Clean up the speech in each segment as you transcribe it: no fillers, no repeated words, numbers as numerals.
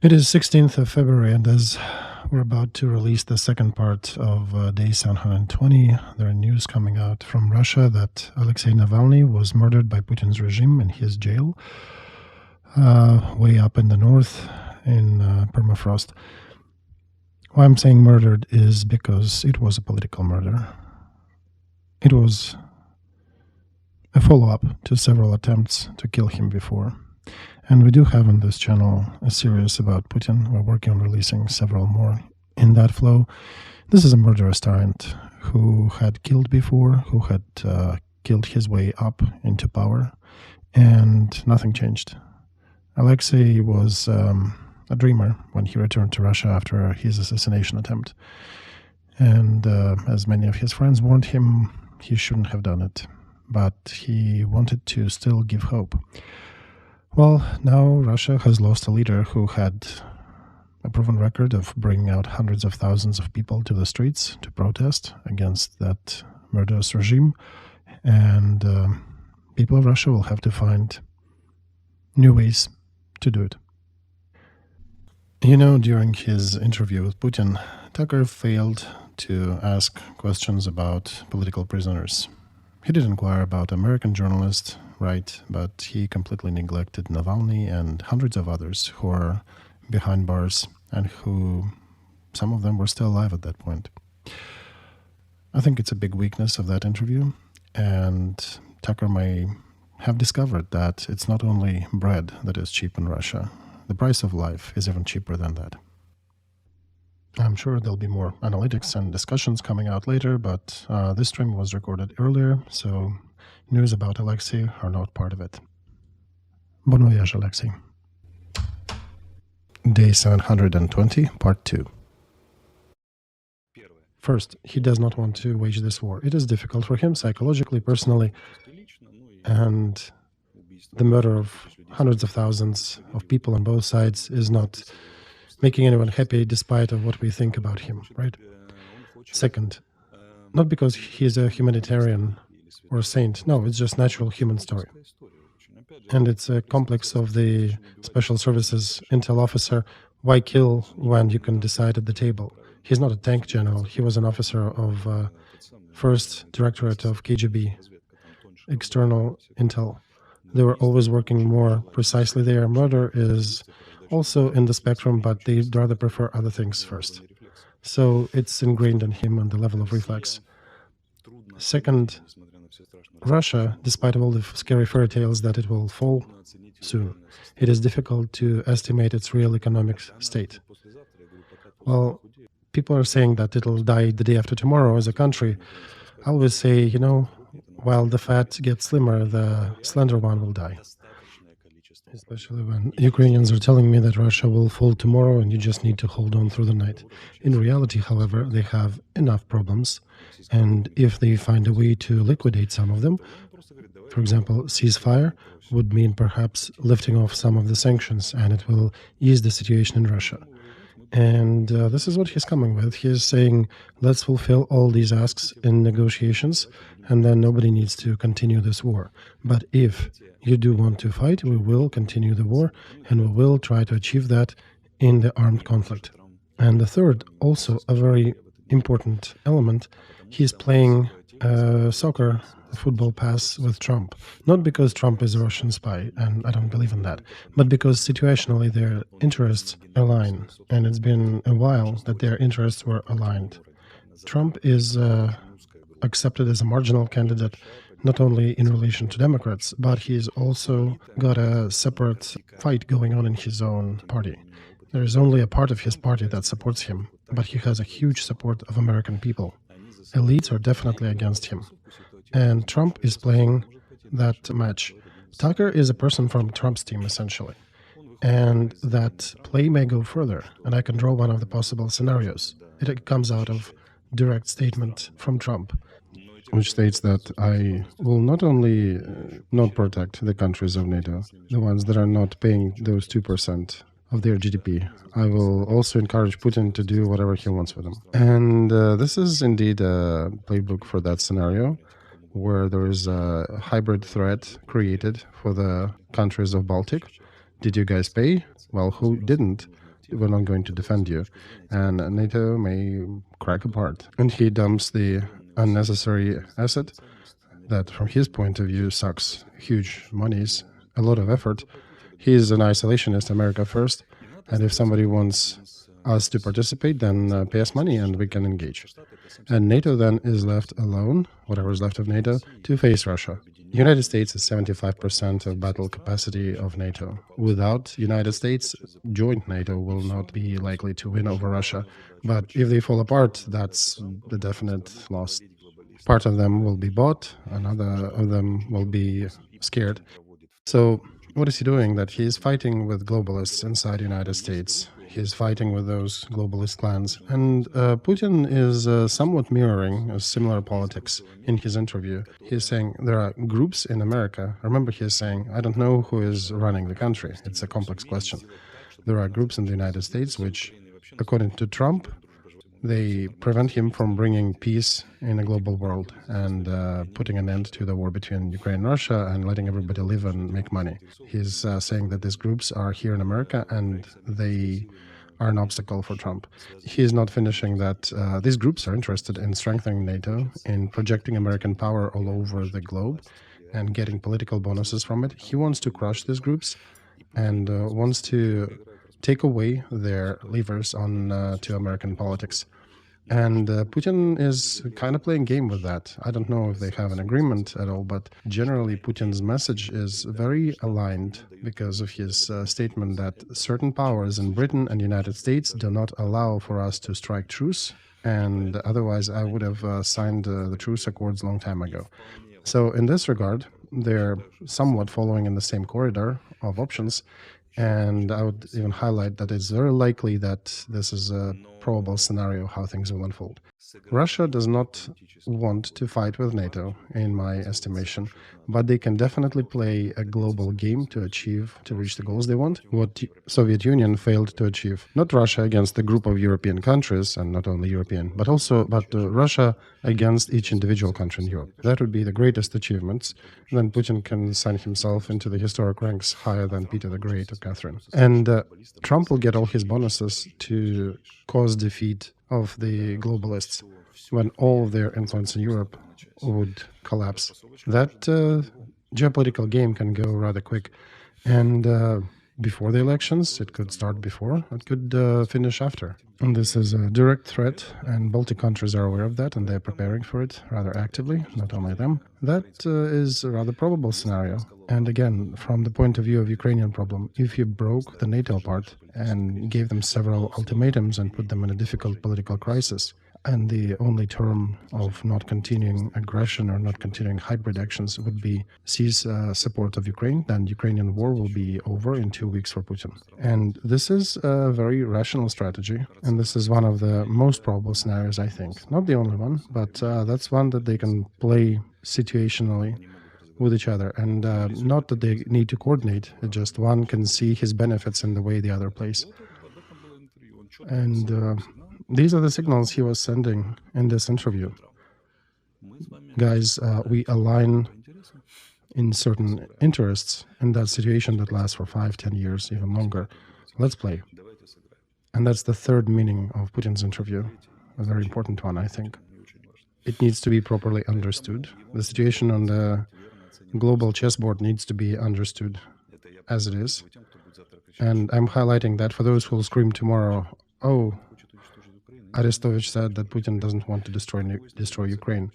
It is 16th of February, and as we're about to release the second part of Day 720, there are news coming out from Russia that Alexei Navalny was murdered by Putin's regime in his jail, way up in the north in permafrost. Why I'm saying murdered is because it was a political murder. It was a follow-up to several attempts to kill him before. And we do have on this channel a series about Putin. We're working on releasing several more in that flow. This is a murderous tyrant who had killed before, who had killed his way up into power, and nothing changed. Alexei was a dreamer when he returned to Russia after his assassination attempt. And as many of his friends warned him, he shouldn't have done it. But he wanted to still give hope. Well, now Russia has lost a leader who had a proven record of bringing out hundreds of thousands of people to the streets to protest against that murderous regime. And people of Russia will have to find new ways to do it. You know, during his interview with Putin, Tucker failed to ask questions about political prisoners. He did inquire about American journalists, right, but he completely neglected Navalny and hundreds of others who are behind bars and who, some of them were still alive at that point. I think it's a big weakness of that interview, and Tucker may have discovered that it's not only bread that is cheap in Russia. The price of life is even cheaper than that. I'm sure there'll be more analytics and discussions coming out later, but this stream was recorded earlier, so news about Alexei are not part of it. Bon voyage, Alexei. Day 720, part 2. First, he does not want to wage this war. It is difficult for him psychologically, personally, and the murder of hundreds of thousands of people on both sides is not making anyone happy despite of what we think about him, right? Second, not because he is a humanitarian or a saint, no, it's just natural human story. And it's a complex of the special services intel officer. Why kill when you can decide at the table? He's not a tank general, he was an officer of first directorate of KGB, external intel. They were always working more precisely there. Murder is also in the spectrum, but they rather prefer other things first. So it's ingrained in him on the level of reflex. Second, Russia, despite all the scary fairy tales that it will fall soon, it is difficult to estimate its real economic state. Well, people are saying that it'll die the day after tomorrow as a country. I always say, you know, while the fat gets slimmer, the slender one will die. Especially when Ukrainians are telling me that Russia will fall tomorrow and you just need to hold on through the night. In reality, however, they have enough problems, and if they find a way to liquidate some of them, for example, ceasefire would mean perhaps lifting off some of the sanctions, and it will ease the situation in Russia. And this is what he's coming with. He's saying, let's fulfill all these asks in negotiations, and then nobody needs to continue this war. But if you do want to fight, we will continue the war, and we will try to achieve that in the armed conflict. And the third, also a very important element, he's playing soccer, football pass with Trump. Not because Trump is a Russian spy, and I don't believe in that, but because situationally their interests align, and it's been a while that their interests were aligned. Trump is accepted as a marginal candidate, not only in relation to Democrats, but he's also got a separate fight going on in his own party. There is only a part of his party that supports him, but he has a huge support of American people. Elites are definitely against him. And Trump is playing that match. Tucker is a person from Trump's team, essentially. And that play may go further, and I can draw one of the possible scenarios. It comes out of direct statement from Trump, which states that I will not only not protect the countries of NATO, the ones that are not paying those 2% of their GDP, I will also encourage Putin to do whatever he wants with them. And this is indeed a playbook for that scenario, where there is a hybrid threat created for the countries of Baltic. Did you guys pay? Well, who didn't? we're not going to defend you, and NATO may crack apart. And he dumps the unnecessary asset that, from his point of view, sucks huge monies, a lot of effort. He's an isolationist, America first, and if somebody wants us to participate, then pay us money and we can engage. And NATO then is left alone, whatever is left of NATO, to face Russia. United States is 75% of battle capacity of NATO. Without United States, joint NATO will not be likely to win over Russia. But if they fall apart, that's the definite loss. Part of them will be bought, another of them will be scared. So what is he doing? That he is fighting with globalists inside the United States. He's fighting with those globalist clans. And Putin is somewhat mirroring a similar politics in his interview. He's saying there are groups in America. Remember, he's saying, I don't know who is running the country. It's a complex question. There are groups in the United States which, according to Trump, they prevent him from bringing peace in a global world and putting an end to the war between Ukraine and Russia and letting everybody live and make money. He's saying that these groups are here in America and they are an obstacle for Trump. He's not finishing that. These groups are interested in strengthening NATO, in projecting American power all over the globe and getting political bonuses from it. He wants to crush these groups and wants to take away their levers on to American politics. And Putin is kind of playing game with that. I don't know if they have an agreement at all, but generally Putin's message is very aligned because of his statement that certain powers in Britain and the United States do not allow for us to strike truce, and otherwise I would have signed the truce accords a long time ago. So in this regard, they're somewhat following in the same corridor of options. And I would even highlight that it's very likely that this is a probable scenario how things will unfold. Russia does not want to fight with NATO, in my estimation, but they can definitely play a global game to reach the goals they want, what Soviet Union failed to achieve. Not Russia against a group of European countries, and not only European, but Russia against each individual country in Europe. That would be the greatest achievements. Then Putin can sign himself into the historic ranks higher than Peter the Great or Catherine. And Trump will get all his bonuses to cause defeat of the globalists when all of their influence in Europe would collapse. That geopolitical game can go rather quick. And before the elections, it could start before, it could finish after. And this is a direct threat, and Baltic countries are aware of that, and they're preparing for it rather actively, not only them. That is a rather probable scenario. And again, from the point of view of Ukrainian problem, if you broke the NATO apart and gave them several ultimatums and put them in a difficult political crisis, and the only term of not continuing aggression or not continuing hybrid actions would be cease support of Ukraine, then Ukrainian war will be over in 2 weeks for Putin. And this is a very rational strategy, and this is one of the most probable scenarios, I think. Not the only one, but that's one that they can play situationally with each other, and not that they need to coordinate, just one can see his benefits in the way the other plays. And these are the signals he was sending in this interview. Guys, we align in certain interests in that situation that lasts for 5, 10 years, even longer. Let's play. And that's the third meaning of Putin's interview, a very important one, I think. It needs to be properly understood. The situation on the global chessboard needs to be understood as it is. And I'm highlighting that for those who will scream tomorrow, oh, Arestovych said that Putin doesn't want to destroy Ukraine.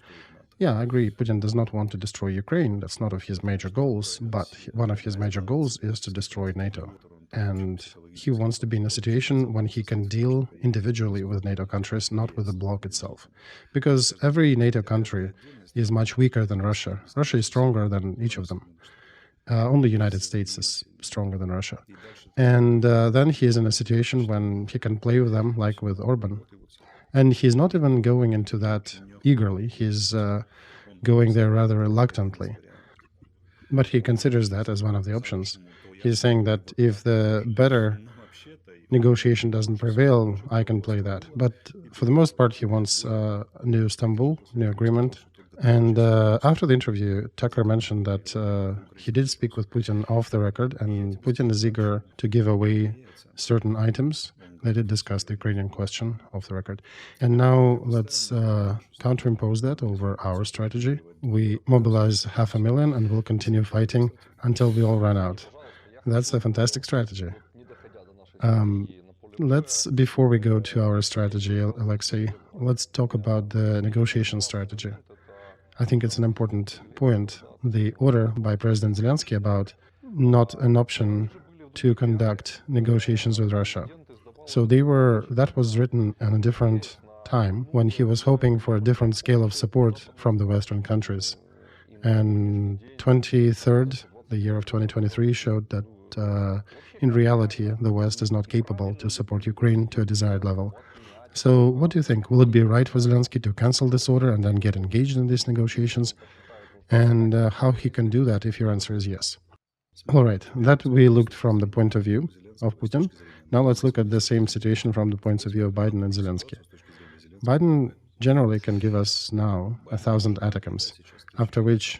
Yeah, I agree. Putin does not want to destroy Ukraine. That's not of his major goals. But one of his major goals is to destroy NATO. And he wants to be in a situation when he can deal individually with NATO countries, not with the bloc itself. Because every NATO country is much weaker than Russia. Russia is stronger than each of them. Only United States is stronger than Russia. And then he is in a situation when he can play with them, like with Orban. And he's not even going into that eagerly. He's going there rather reluctantly. But he considers that as one of the options. He's saying that if the better negotiation doesn't prevail, I can play that. But for the most part, he wants a new Istanbul, new agreement, And after the interview, Tucker mentioned that he did speak with Putin off the record, and Putin is eager to give away certain items. They did discuss the Ukrainian question off the record. And now let's counterimpose that over our strategy. We mobilize 500,000 and we'll continue fighting until we all run out. That's a fantastic strategy. Before we go to our strategy, Alexei, let's talk about the negotiation strategy. I think it's an important point. The order by President Zelensky about not an option to conduct negotiations with Russia. So that was written in a different time when he was hoping for a different scale of support from the Western countries. And 23rd, the year of 2023, showed that in reality, the West is not capable to support Ukraine to a desired level. So what do you think? Will it be right for Zelensky to cancel this order and then get engaged in these negotiations? And how he can do that if your answer is yes? All right, that we looked from the point of view of Putin. Now let's look at the same situation from the points of view of Biden and Zelensky. Biden generally can give us now 1,000 ATACMS, after which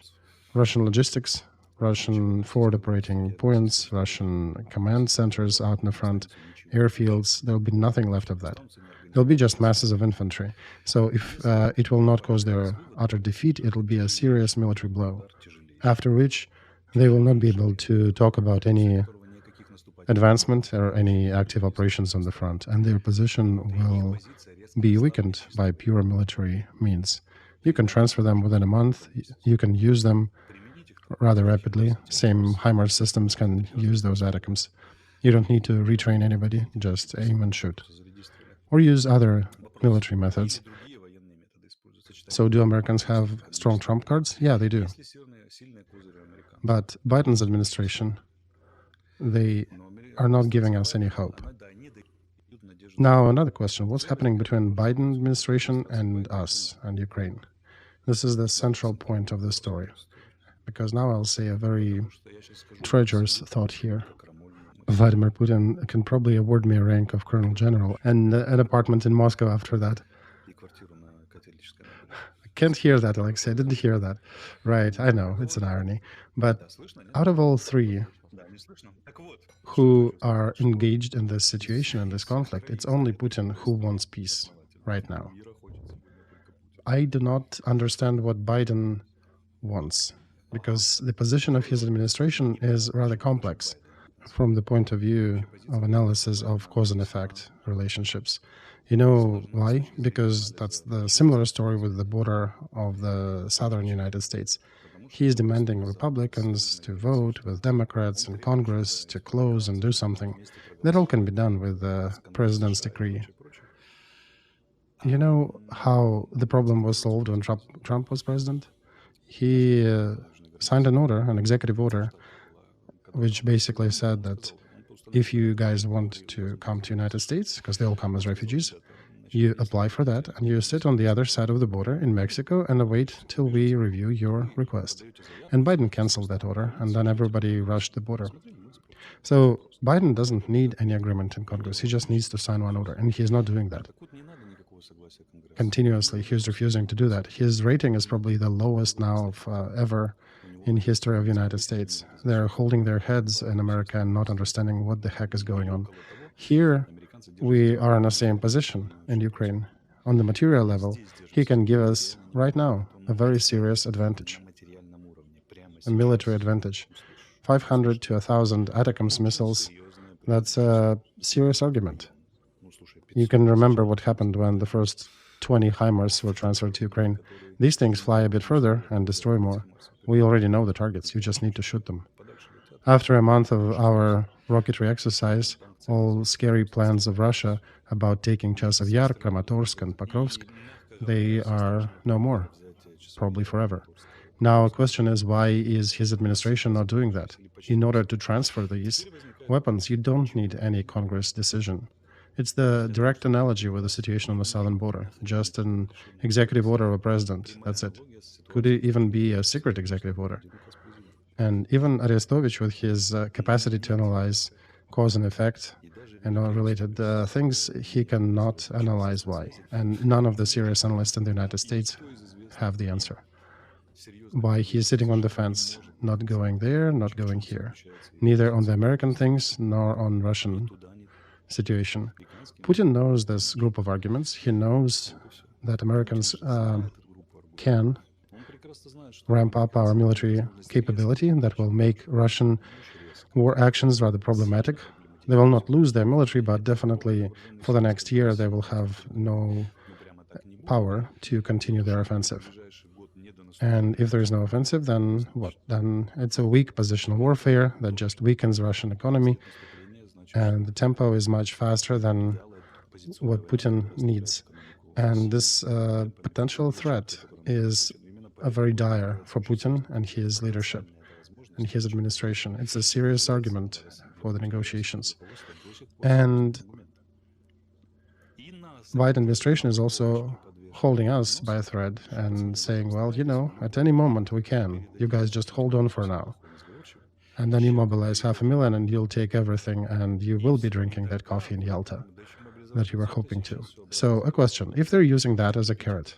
Russian logistics, Russian forward operating points, Russian command centers out in the front, airfields, there will be nothing left of that. There'll be just masses of infantry. So if it will not cause their utter defeat, it will be a serious military blow, after which they will not be able to talk about any advancement or any active operations on the front, and their position will be weakened by pure military means. You can transfer them within a month. You can use them rather rapidly. Same HIMARS systems can use those ATACMS. You don't need to retrain anybody, just aim and shoot. Or use other military methods. So do Americans have strong trump cards? Yeah, they do. But Biden's administration, they are not giving us any hope. Now, another question. What's happening between Biden administration and us and Ukraine? This is the central point of the story. Because now I'll say a very treacherous thought here. Vladimir Putin can probably award me a rank of Colonel General and an apartment in Moscow after that. I can't hear that, Alexei. I didn't hear that. Right, I know, it's an irony. But out of all three who are engaged in this situation, in this conflict, it's only Putin who wants peace right now. I do not understand what Biden wants, because the position of his administration is rather complex from the point of view of analysis of cause and effect relationships. You know why? Because that's the similar story with the border of the southern United States. He is demanding Republicans to vote with Democrats in Congress to close and do something. That all can be done with the president's decree. You know how the problem was solved when Trump was president? He signed an order, an executive order, which basically said that if you guys want to come to the United States, because they all come as refugees, you apply for that and you sit on the other side of the border in Mexico and wait till we review your request. And Biden canceled that order, and then everybody rushed the border. So Biden doesn't need any agreement in Congress. He just needs to sign one order, and he's not doing that. Continuously, he's refusing to do that. His rating is probably the lowest now of ever in history of the United States. They're holding their heads in America and not understanding what the heck is going on. Here, we are in the same position in Ukraine. On the material level, he can give us, right now, a very serious advantage, a military advantage. 500 to 1,000 ATACMS missiles, that's a serious argument. You can remember what happened when the first 20 HIMARS were transferred to Ukraine. These things fly a bit further and destroy more. We already know the targets, you just need to shoot them. After a month of our rocketry exercise, all scary plans of Russia about taking Chasiv Yar, Kramatorsk, and Pokrovsk, they are no more, probably forever. Now, the question is, why is his administration not doing that? In order to transfer these weapons, you don't need any Congress decision. It's the direct analogy with the situation on the southern border. Just an executive order of a president, that's it. Could it even be a secret executive order? And even Arestovych, with his capacity to analyze cause and effect and all related things, he cannot analyze why. And none of the serious analysts in the United States have the answer. why he is sitting on the fence, not going there, not going here, neither on the American things nor on Russian situation. Putin knows this group of arguments. He knows that Americans can ramp up our military capability that will make Russian war actions rather problematic. They will not lose their military, but definitely for the next year they will have no power to continue their offensive. And if there is no offensive, then what? Then it's a weak positional warfare that just weakens Russian economy, and the tempo is much faster than what Putin needs. And this potential threat is very dire for Putin and his leadership and his administration. It's a serious argument for the negotiations. And Biden administration is also holding us by a thread and saying, well, you know, at any moment we can. You guys just hold on for now. And then you mobilize 500,000 and you'll take everything and you will be drinking that coffee in Yalta that you were hoping to. So a question, if they're using that as a carrot,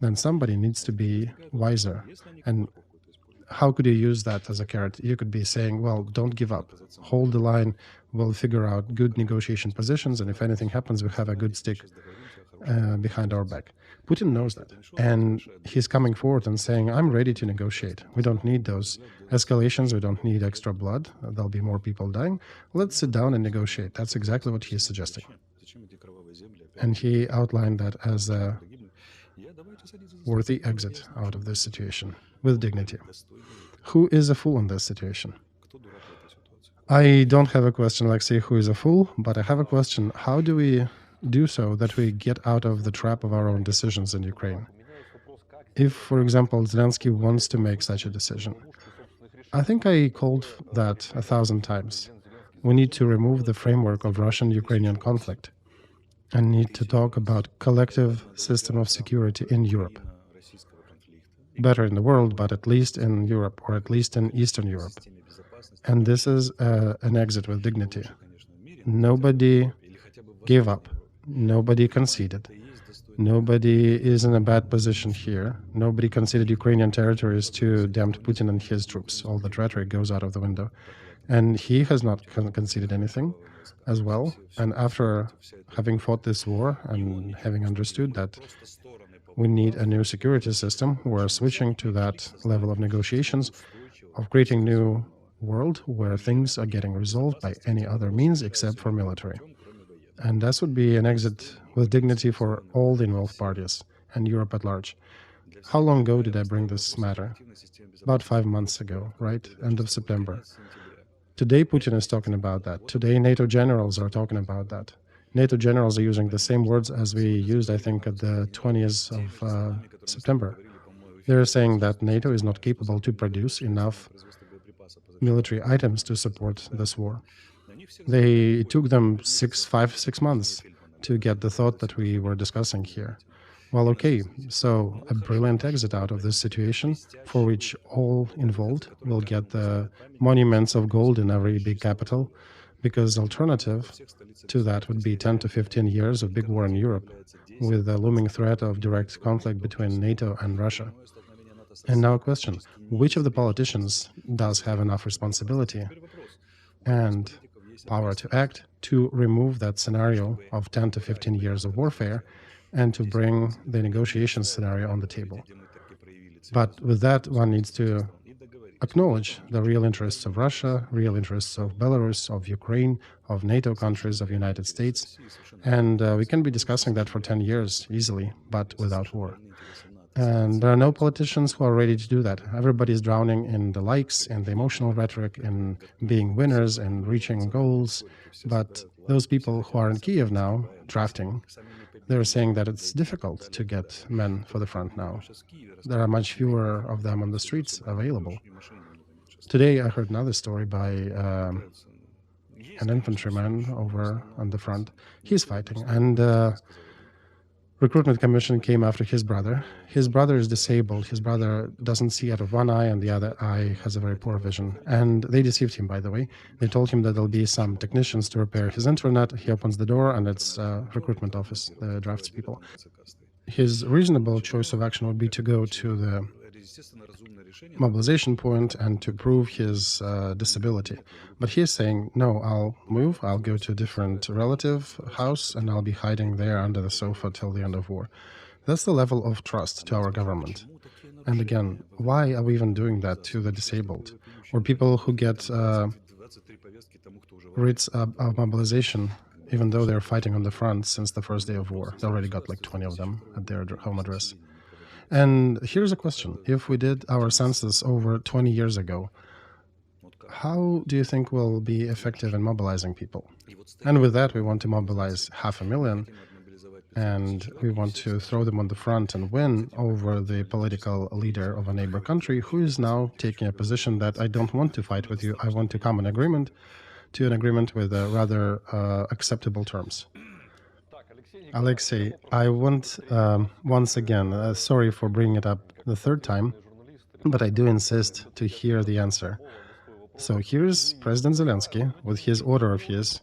then somebody needs to be wiser. And how could you use that as a carrot? You could be saying, well, don't give up. Hold the line. We'll figure out good negotiation positions. And if anything happens, we have a good stick behind our back. Putin knows that. And he's coming forward and saying, I'm ready to negotiate. We don't need those escalations. We don't need extra blood. There'll be more people dying. Let's sit down and negotiate. That's exactly what he's suggesting. And he outlined that as a worthy exit out of this situation with dignity. Who is a fool in this situation? I don't have a question, Alexei, who is a fool, but I have a question. How do we do so that we get out of the trap of our own decisions in Ukraine? If, for example, Zelensky wants to make such a decision, I think I called that 1,000 times. We need to remove the framework of Russian-Ukrainian conflict and need to talk about collective system of security in Europe. Better in the world, but at least in Europe, or at least in Eastern Europe. And this is an exit with dignity. Nobody gave up. Nobody conceded. Nobody is in a bad position here. Nobody conceded Ukrainian territories to tempt Putin and his troops. All that rhetoric goes out of the window. And he has not conceded anything as well. And after having fought this war and having understood that we need a new security system, we're switching to that level of negotiations, of creating new world where things are getting resolved by any other means except for military. And this would be an exit with dignity for all the involved parties and Europe at large. How long ago did I bring this matter? About 5 months ago, right? End of September. Today, Putin is talking about that. Today, NATO generals are talking about that. NATO generals are using the same words as we used, I think, at the 20th of September. They're saying that NATO is not capable to produce enough military items to support this war. It took them 6 months to get the thought that we were discussing here. Well, okay, so a brilliant exit out of this situation for which all involved will get the monuments of gold in every big capital, because alternative to that would be 10 to 15 years of big war in Europe with the looming threat of direct conflict between NATO and Russia. And now a question, which of the politicians does have enough responsibility and power to act to remove that scenario of 10 to 15 years of warfare and to bring the negotiation scenario on the table? But with that, one needs to acknowledge the real interests of Russia, real interests of Belarus, of Ukraine, of NATO countries, of United States. And we can be discussing that for 10 years easily, but without war. And there are no politicians who are ready to do that. Everybody is drowning in the likes and the emotional rhetoric, in being winners and reaching goals. But those people who are in Kiev now, drafting, they're saying that it's difficult to get men for the front now. There are much fewer of them on the streets available. Today I heard another story by an infantryman over on the front. He's fighting, and recruitment commission came after his brother. His brother is disabled. His brother doesn't see out of one eye, and the other eye has a very poor vision. And they deceived him, by the way. They told him that there'll be some technicians to repair his internet. He opens the door, and it's recruitment office, the drafts people. His reasonable choice of action would be to go to the mobilization point and to prove his disability. But he is saying, no, I'll move, I'll go to a different relative house, and I'll be hiding there under the sofa till the end of war. That's the level of trust to our government. And again, why are we even doing that to the disabled or people who get writs of mobilization, even though they're fighting on the front since the first day of war? They already got like 20 of them at their home address. And here's a question. If we did our census over 20 years ago, how do you think we'll be effective in mobilizing people? And with that, we want to mobilize 500,000, and we want to throw them on the front and win over the political leader of a neighbor country who is now taking a position that I don't want to fight with you, I want to come to an agreement with rather acceptable terms. Alexei, I want, once again, sorry for bringing it up the third time, but I do insist to hear the answer. So here's President Zelensky with his order of his,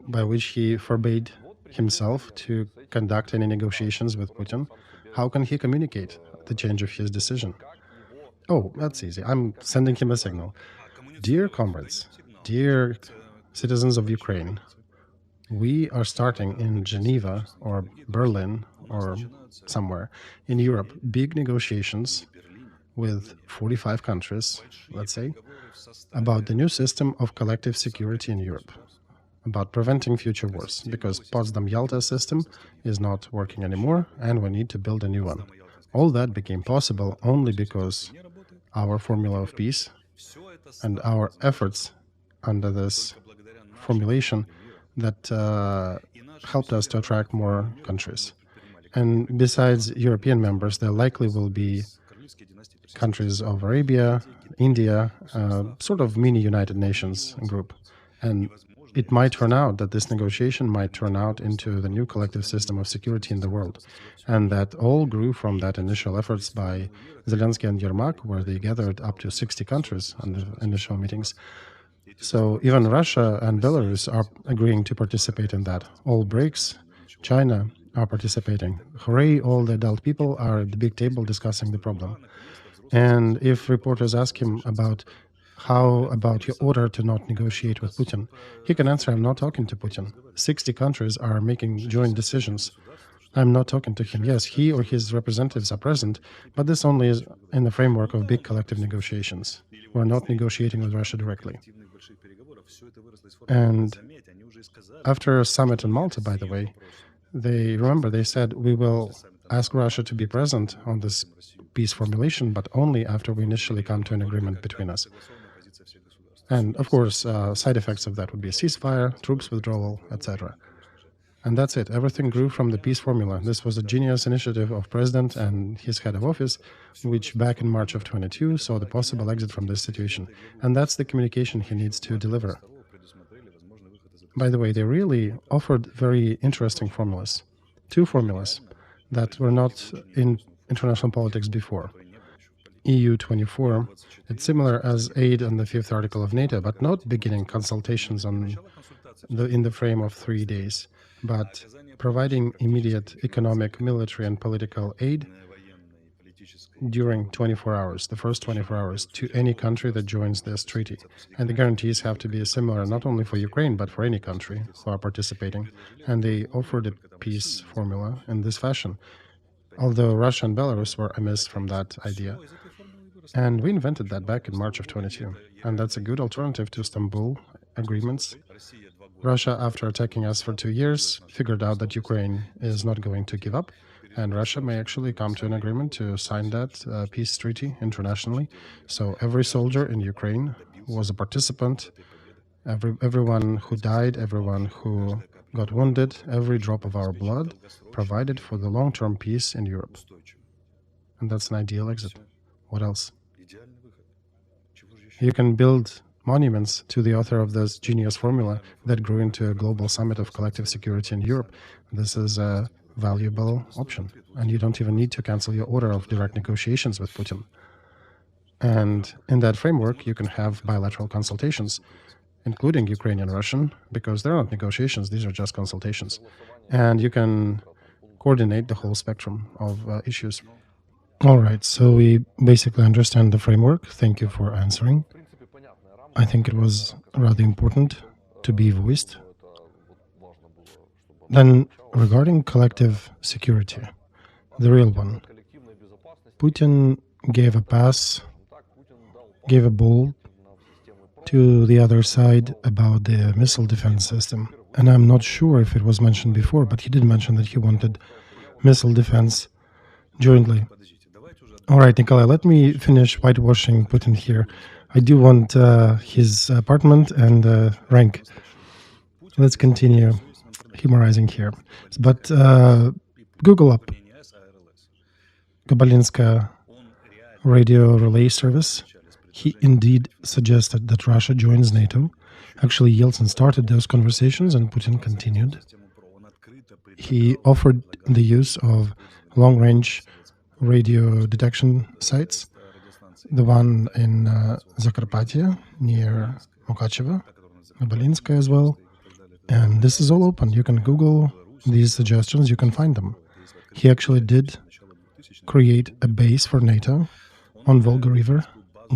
by which he forbade himself to conduct any negotiations with Putin. How can he communicate the change of his decision? Oh, that's easy. I'm sending him a signal. Dear comrades, dear citizens of Ukraine, we are starting in Geneva or Berlin or somewhere in Europe big negotiations with 45 countries, let's say, about the new system of collective security in Europe, about preventing future wars, because Potsdam-Yalta system is not working anymore and we need to build a new one. All that became possible only because our formula of peace and our efforts under this formulation that helped us to attract more countries. And besides European members, there likely will be countries of Arabia, India, sort of mini United Nations group. And it might turn out that this negotiation might turn out into the new collective system of security in the world. And that all grew from that initial efforts by Zelensky and Yermak, where they gathered up to 60 countries on the initial meetings. So even Russia and Belarus are agreeing to participate in that. All BRICS, China are participating. Hooray, all the adult people are at the big table discussing the problem. And if reporters ask him about how about your order to not negotiate with Putin, he can answer, I'm not talking to Putin. 60 countries are making joint decisions. I'm not talking to him. Yes, he or his representatives are present, but this only is in the framework of big collective negotiations. We're not negotiating with Russia directly. And after a summit in Malta, by the way, they said, we will ask Russia to be present on this peace formulation, but only after we initially come to an agreement between us. And of course, side effects of that would be a ceasefire, troops withdrawal, etc. And that's it. Everything grew from the peace formula. This was a genius initiative of President and his head of office, which back in March of 22 saw the possible exit from this situation. And that's the communication he needs to deliver. By the way, they really offered very interesting formulas. Two formulas that were not in international politics before. EU 24, it's similar as aid on the 5th article of NATO, but not beginning consultations in the frame of 3 days, but providing immediate economic, military, and political aid during 24 hours, the first 24 hours, to any country that joins this treaty. And the guarantees have to be similar not only for Ukraine, but for any country who are participating. And they offered a peace formula in this fashion, although Russia and Belarus were amiss from that idea. And we invented that back in March of 22. And that's a good alternative to Istanbul agreements. Russia, after attacking us for 2 years, figured out that Ukraine is not going to give up, and Russia may actually come to an agreement to sign that peace treaty internationally. So every soldier in Ukraine was a participant, everyone who died, everyone who got wounded, every drop of our blood provided for the long-term peace in Europe. And that's an ideal exit. What else? You can build monuments to the author of this genius formula that grew into a global summit of collective security in Europe. This is a valuable option, and you don't even need to cancel your order of direct negotiations with Putin. And in that framework, you can have bilateral consultations, including Ukrainian Russian, because they're not negotiations, these are just consultations. And you can coordinate the whole spectrum of issues. All right, so we basically understand the framework. Thank you for answering. I think it was rather important to be voiced. Then, regarding collective security, the real one, Putin gave a pass, gave a ball to the other side about the missile defense system. And I'm not sure if it was mentioned before, but he did mention that he wanted missile defense jointly. All right, Nikolay, let me finish whitewashing Putin here. I do want his apartment and rank. Let's continue humorizing here. But Google up Gobalinska radio relay service. He indeed suggested that Russia joins NATO. Actually, Yeltsin started those conversations and Putin continued. He offered the use of long-range radio detection sites, the one in Zakarpattia near Mukachevo, Gobalinska as well. And this is all open. You can Google these suggestions, you can find them. He actually did create a base for NATO on Volga River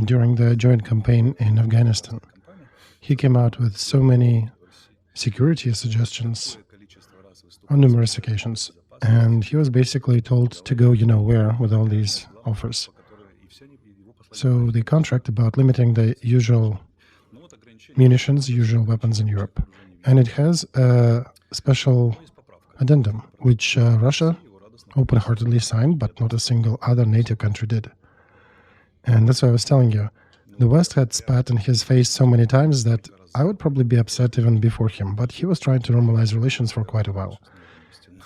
during the joint campaign in Afghanistan. He came out with so many security suggestions on numerous occasions, and he was basically told to go you know where with all these offers. So the contract about limiting the usual munitions, usual weapons in Europe. And it has a special addendum, which Russia open-heartedly signed, but not a single other NATO country did. And that's what I was telling you. The West had spat in his face so many times that I would probably be upset even before him, but he was trying to normalize relations for quite a while.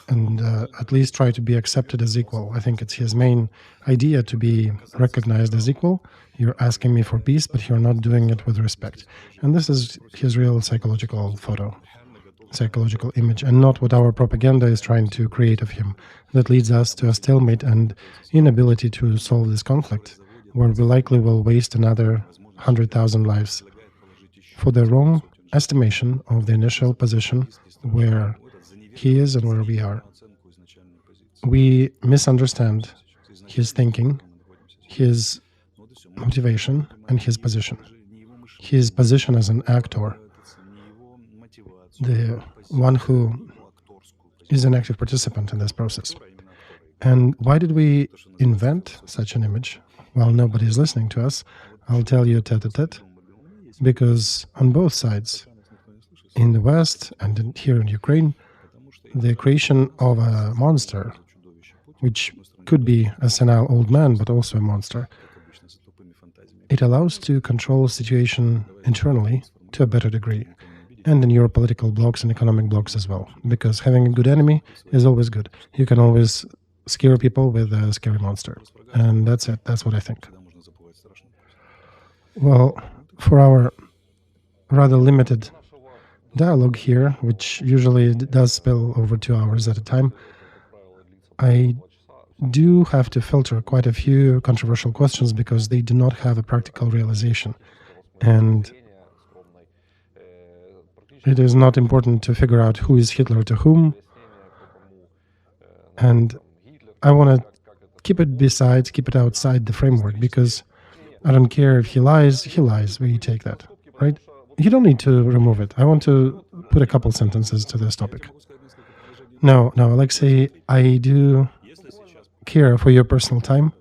And at least try to be accepted as equal. I think it's his main idea to be recognized as equal. You're asking me for peace, but you're not doing it with respect. And this is his real psychological photo, psychological image, and not what our propaganda is trying to create of him. That leads us to a stalemate and inability to solve this conflict, where we likely will waste another 100,000 lives for the wrong estimation of the initial position where he is and where we are. We misunderstand his thinking, his motivation, and his position. His position as an actor, the one who is an active participant in this process. And why did we invent such an image? While nobody is listening to us, I'll tell you tete-a-tete, because on both sides, in the West and here in Ukraine, the creation of a monster, which could be a senile old man, but also a monster, it allows to control the situation internally to a better degree, and in your political blocks and economic blocks as well, because having a good enemy is always good. You can always scare people with a scary monster, and that's it. That's what I think. Well, for our rather limited dialogue here, which usually does spill over 2 hours at a time, I do have to filter quite a few controversial questions because they do not have a practical realization. And it is not important to figure out who is Hitler to whom. And I want to keep it outside the framework, because I don't care if he lies, we take that, right? You don't need to remove it. I want to put a couple sentences to this topic. No, Alexei, I do care for your personal time.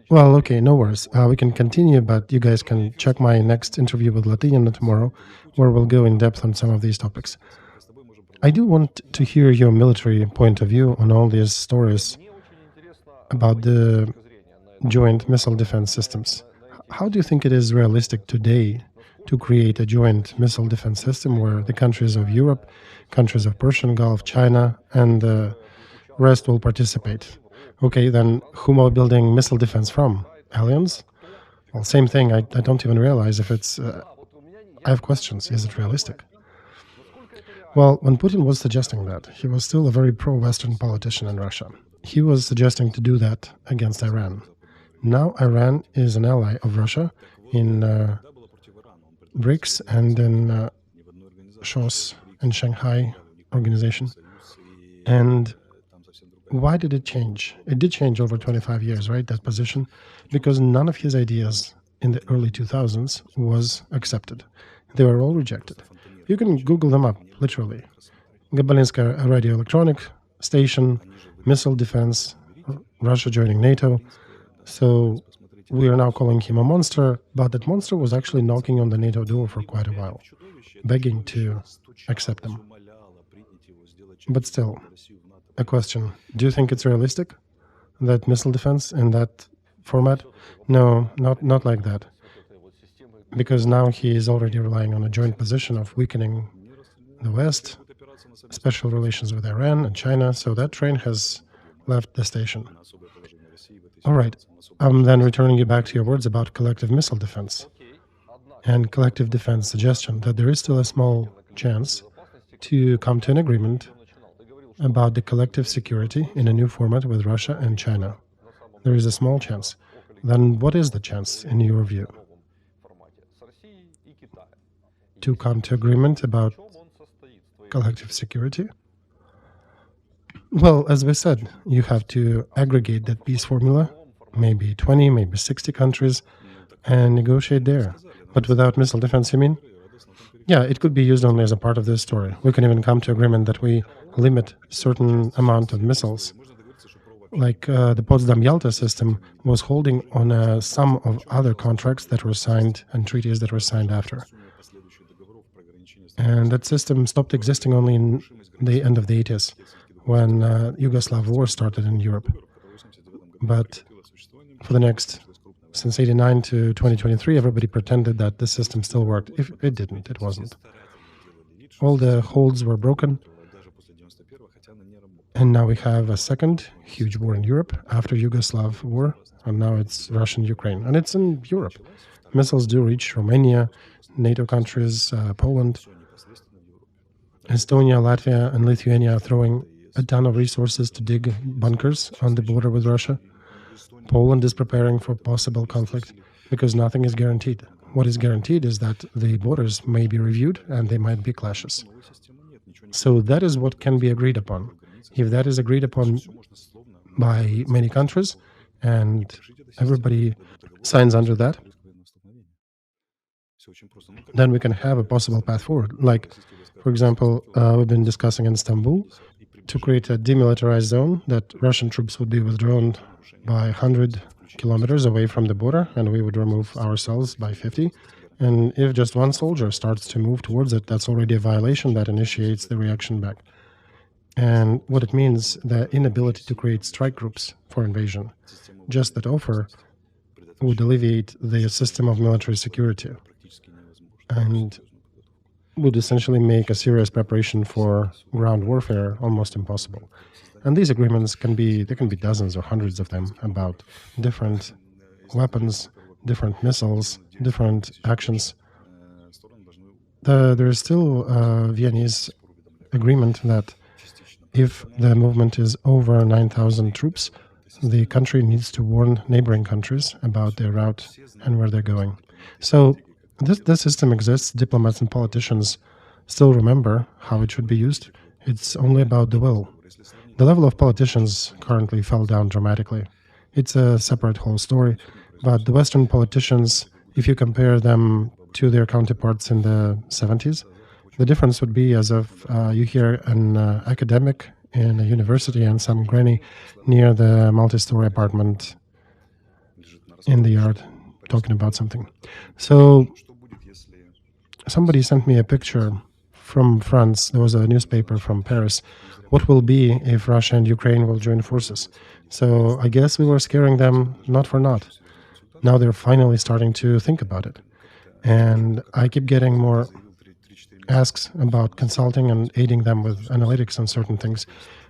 Well, okay, no worries. We can continue, but you guys can check my next interview with Latinian tomorrow, where we'll go in depth on some of these topics. I do want to hear your military point of view on all these stories about the joint missile defense systems. How do you think it is realistic today to create a joint missile defense system where the countries of Europe, countries of Persian Gulf, China, and the rest will participate? Okay, then whom are we building missile defense from? Aliens? Well, same thing. I don't even realize if it's... I have questions. Is it realistic? Well, when Putin was suggesting that, he was still a very pro-Western politician in Russia. He was suggesting to do that against Iran. Now Iran is an ally of Russia in BRICS and in SHOS and Shanghai organization. And Why did it change? It did change over 25 years, right, that position, because none of his ideas in the early 2000s was accepted. They were all rejected. You can Google them up, literally. Gabalinska radio electronic station, missile defense, Russia joining NATO. So we are now calling him a monster, but that monster was actually knocking on the NATO door for quite a while, begging to accept them. But still, a question. Do you think it's realistic, that missile defense in that format? No, not like that. Because now he is already relying on a joint position of weakening the West, special relations with Iran and China, so that train has left the station. All right, I'm then returning you back to your words about collective missile defense and collective defense suggestion, that there is still a small chance to come to an agreement about the collective security in a new format with Russia and China. There is a small chance. Then what is the chance, in your view, to come to agreement about collective security? Well, as we said, you have to aggregate that peace formula, maybe 20, maybe 60 countries, and negotiate there. But without missile defense, you mean? Yeah, it could be used only as a part of this story. We can even come to agreement that we limit certain amount of missiles. Like the Potsdam-Yalta system was holding on a sum of other contracts that were signed and treaties that were signed after. And that system stopped existing only in the end of the 80s, when Yugoslav war started in Europe. But for the next, since 89 to 2023, everybody pretended that the system still worked. If it didn't, it wasn't. All the holds were broken. And now we have a second huge war in Europe after Yugoslav war, and now it's Russian-Ukraine. And it's in Europe. Missiles do reach Romania, NATO countries, Poland. Estonia, Latvia, and Lithuania are throwing a ton of resources to dig bunkers on the border with Russia. Poland is preparing for possible conflict because nothing is guaranteed. What is guaranteed is that the borders may be reviewed and there might be clashes. So that is what can be agreed upon. If that is agreed upon by many countries and everybody signs under that, then we can have a possible path forward. Like, for example, we've been discussing in Istanbul to create a demilitarized zone that Russian troops would be withdrawn by 100 kilometers away from the border, and we would remove ourselves by 50. And if just one soldier starts to move towards it, that's already a violation that initiates the reaction back. And what it means, the inability to create strike groups for invasion, just that offer would alleviate the system of military security and would essentially make a serious preparation for ground warfare almost impossible. And these agreements can be dozens or hundreds of them about different weapons, different missiles, different actions. There is still a Viennese agreement that if the movement is over 9,000 troops, the country needs to warn neighboring countries about their route and where they're going. So this system exists. Diplomats and politicians still remember how it should be used. It's only about the will. The level of politicians currently fell down dramatically. It's a separate whole story, but the Western politicians, if you compare them to their counterparts in the 70s, the difference would be as if you hear an academic in a university and some granny near the multi-story apartment in the yard talking about something. So somebody sent me a picture from France. There was a newspaper from Paris. What will be if Russia and Ukraine will join forces? So I guess we were scaring them not for naught. Now they're finally starting to think about it. And I keep getting more asks about consulting and aiding them with analytics on certain things.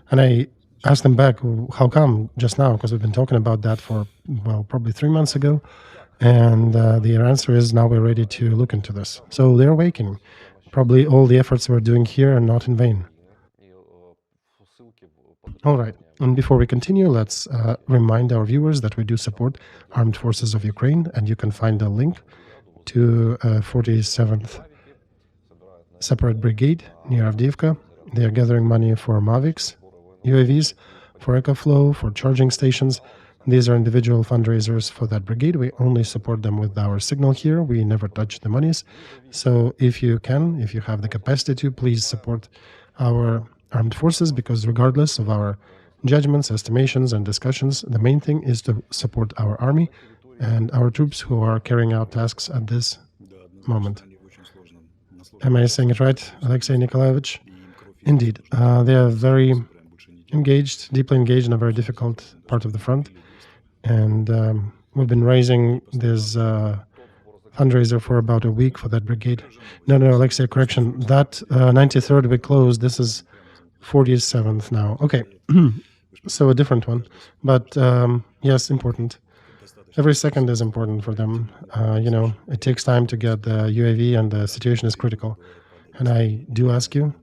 And I asked them back, how come just now? Because we've been talking about that for, well, probably 3 months ago. And their answer is, now we're ready to look into this. So they're waking. Probably all the efforts we're doing here are not in vain. All right. And before we continue, let's remind our viewers that we do support Armed Forces of Ukraine, and you can find a link to 47th Separate Brigade near Avdiivka. They are gathering money for Mavics, UAVs, for EcoFlow, for charging stations. These are individual fundraisers for that brigade. We only support them with our signal here. We never touch the monies. So if you can, if you have the capacity to, please support our armed forces, because regardless of our judgments, estimations, and discussions, the main thing is to support our army and our troops who are carrying out tasks at this moment. Am I saying it right, Alexei Nikolaevich? Indeed, they are very engaged, deeply engaged in a very difficult part of the front. And we've been raising this fundraiser for about a week for that brigade. No, Alexei, correction. That 93rd we closed. This is 47th now. Okay, so a different one. But yes, important. Every second is important for them. It takes time to get the UAV, and the situation is critical. And I do ask you,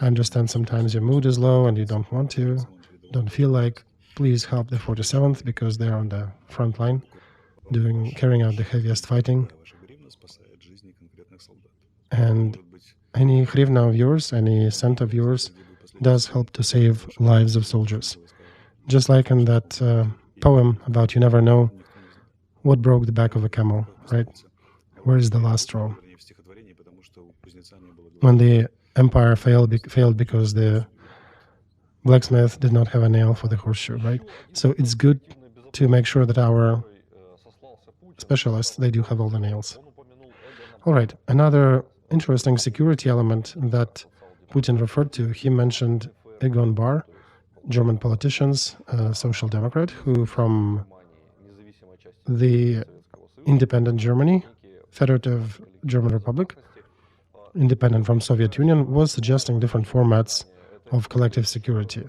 I understand sometimes your mood is low and you don't want to, don't feel like, please help the 47th, because they're on the front line, carrying out the heaviest fighting. And any hryvnia of yours, any cent of yours, does help to save lives of soldiers. Just like in that poem about you never know what broke the back of a camel, right? Where is the last straw? When the empire failed because the blacksmith did not have a nail for the horseshoe, right? So it's good to make sure that our specialists, they do have all the nails. All right, another interesting security element that Putin referred to, he mentioned Egon Bahr, German politicians, social democrat, who from the independent Germany, Federative German Republic, independent from Soviet Union, was suggesting different formats of collective security.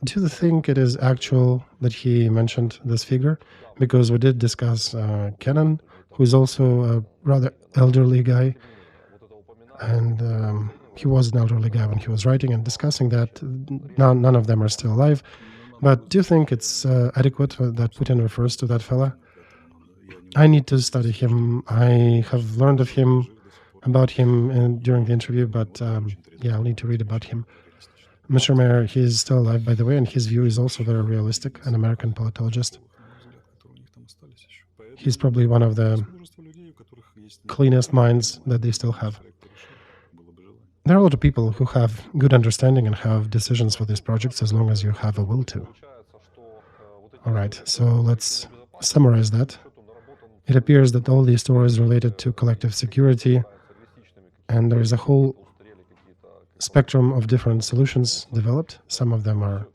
Do you think it is actual that he mentioned this figure? Because we did discuss Kennan, who is also a rather elderly guy, and he was an elderly guy when he was writing and discussing that. Now, none of them are still alive. But do you think it's adequate that Putin refers to that fella? I need to study him. I have learned about him during the interview, but yeah, I'll need to read about him. Mr. Mayor, he is still alive, by the way, and his view is also very realistic, an American politologist. He's probably one of the cleanest minds that they still have. There are a lot of people who have good understanding and have decisions for these projects as long as you have a will to. All right, so let's summarize that. It appears that all these stories related to collective security, and there is a whole spectrum of different solutions developed. Some of them are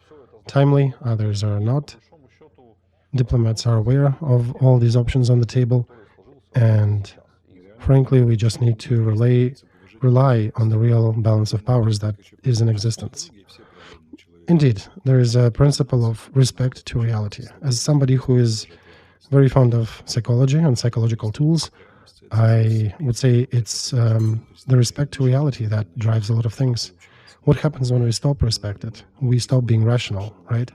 timely, others are not. Diplomats are aware of all these options on the table, and frankly, we just need to rely on the real balance of powers that is in existence. Indeed, there is a principle of respect to reality. As somebody who is very fond of psychology and psychological tools, I would say it's the respect to reality that drives a lot of things. What happens when we stop respect it? We stop being rational, right?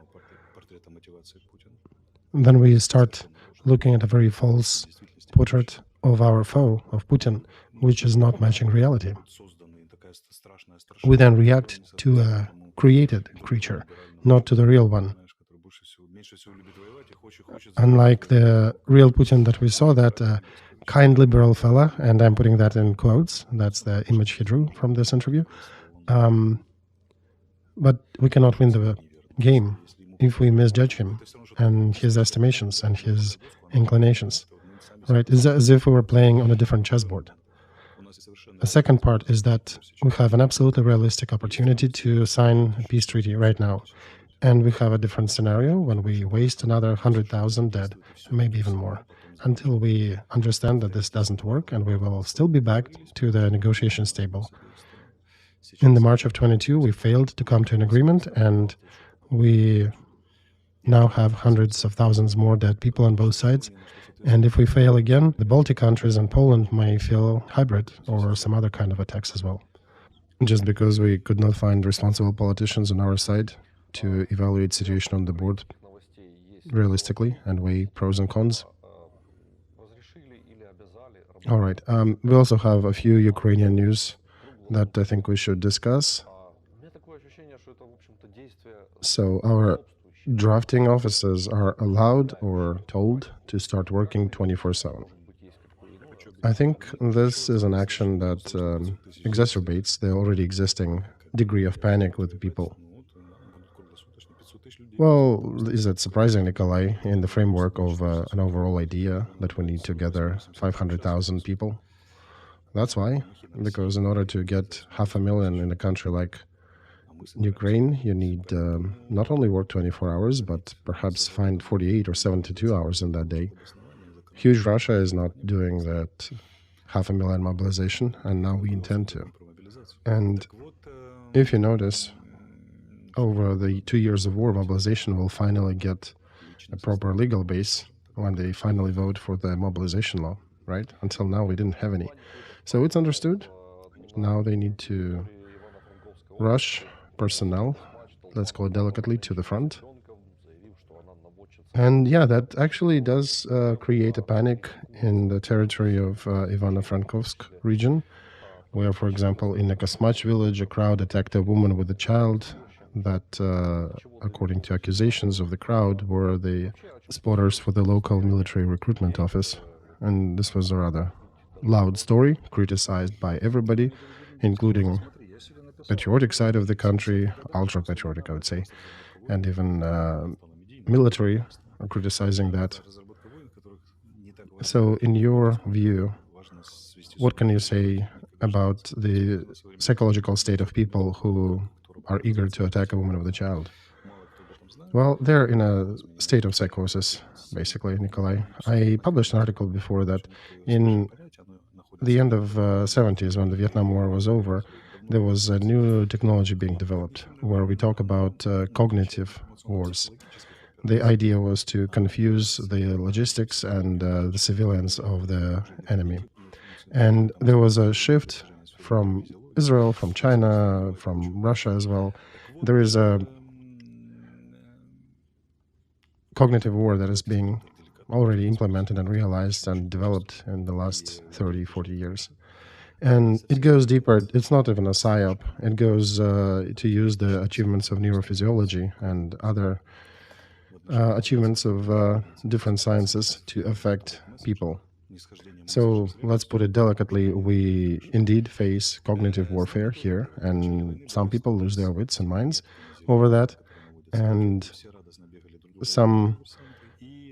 Then we start looking at a very false portrait of our foe, of Putin, which is not matching reality. We then react to a created creature, not to the real one. Unlike the real Putin that we saw, that kind liberal fella, and I'm putting that in quotes, that's the image he drew from this interview. But we cannot win the game if we misjudge him and his estimations and his inclinations, right? It's as if we were playing on a different chessboard. The second part is that we have an absolutely realistic opportunity to sign a peace treaty right now. And we have a different scenario when we waste another 100,000 dead, maybe even more, until we understand that this doesn't work, and we will still be back to the negotiations table. In the March of 22, we failed to come to an agreement, and we now have hundreds of thousands more dead people on both sides. And if we fail again, the Baltic countries and Poland may feel hybrid or some other kind of attacks as well. Just because we could not find responsible politicians on our side to evaluate situation on the board realistically and weigh pros and cons. All right. We also have a few Ukrainian news that I think we should discuss. So our drafting officers are allowed or told to start working 24/7. I think this is an action that exacerbates the already existing degree of panic with people. Well, is that surprising, Nikolay, in the framework of an overall idea that we need to gather 500,000 people? That's why, because in order to get 500,000 in a country like Ukraine, you need not only work 24 hours, but perhaps find 48 or 72 hours in that day. Huge Russia is not doing that 500,000 mobilization, and now we intend to. And if you notice, over the 2 years of war, mobilization will finally get a proper legal base when they finally vote for the mobilization law, right? Until now, we didn't have any. So it's understood. Now they need to rush personnel, let's call it delicately, to the front. And yeah, that actually does create a panic in the territory of Ivano-Frankovsk region, where, for example, in a Kosmach village, a crowd attacked a woman with a child that, according to accusations of the crowd, were the spotters for the local military recruitment office. And this was a rather loud story, criticized by everybody, including patriotic side of the country, ultra-patriotic, I would say, and even military are criticizing that. So in your view, what can you say about the psychological state of people who are eager to attack a woman with a child? Well, they're in a state of psychosis, basically, Nikolay. I published an article before that in the end of 70s, when the Vietnam War was over, there was a new technology being developed where we talk about cognitive wars. The idea was to confuse the logistics and the civilians of the enemy. And there was a shift from Israel, from China, from Russia as well. There is a cognitive war that is being already implemented and realized and developed in the last 30, 40 years. And it goes deeper. It's not even a psyop. It goes to use the achievements of neurophysiology and other achievements of different sciences to affect people. So let's put it delicately, we indeed face cognitive warfare here, and some people lose their wits and minds over that. And some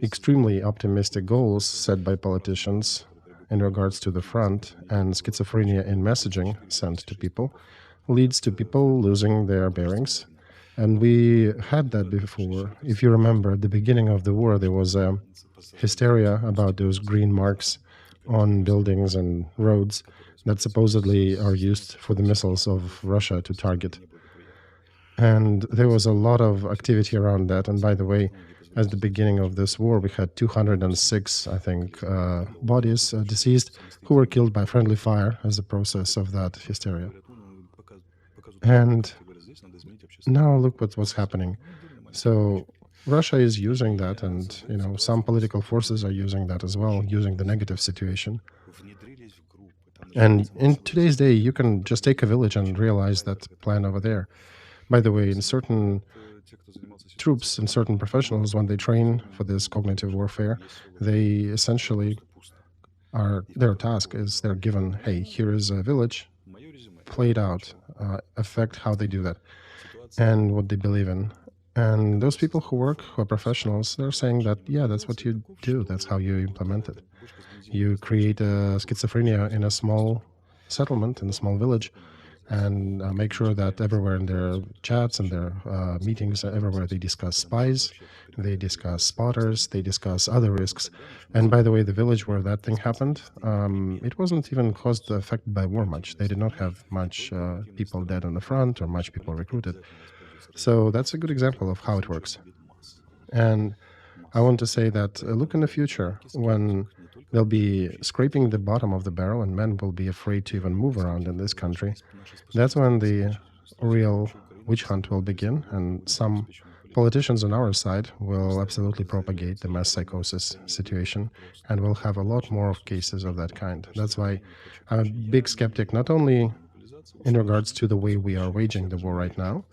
extremely optimistic goals set by politicians in regards to the front and schizophrenia in messaging sent to people leads to people losing their bearings. And we had that before. If you remember, at the beginning of the war, there was a hysteria about those green marks on buildings and roads that supposedly are used for the missiles of Russia to target. And there was a lot of activity around that. And by the way, at the beginning of this war, we had 206, I think, bodies deceased who were killed by friendly fire as a process of that hysteria. And now look what's happening. So Russia is using that, and some political forces are using that as well, using the negative situation. And in today's day, you can just take a village and realize that plan over there. By the way, in certain troops and certain professionals, when they train for this cognitive warfare, they essentially their task is they're given, hey, here is a village, play it out, affect how they do that and what they believe in. And those people who work, who are professionals, they're saying that, yeah, that's what you do. That's how you implement it. You create a schizophrenia in a small settlement, in a small village, and make sure that everywhere in their chats and their meetings, everywhere they discuss spies, they discuss spotters, they discuss other risks. And by the way, the village where that thing happened, it wasn't even caused affected by war much. They did not have much people dead on the front or much people recruited. So that's a good example of how it works. And I want to say that look in the future when they'll be scraping the bottom of the barrel and men will be afraid to even move around in this country. That's when the real witch hunt will begin, and some politicians on our side will absolutely propagate the mass psychosis situation, and we'll have a lot more of cases of that kind. That's why I'm a big skeptic, not only in regards to the way we are waging the war right now,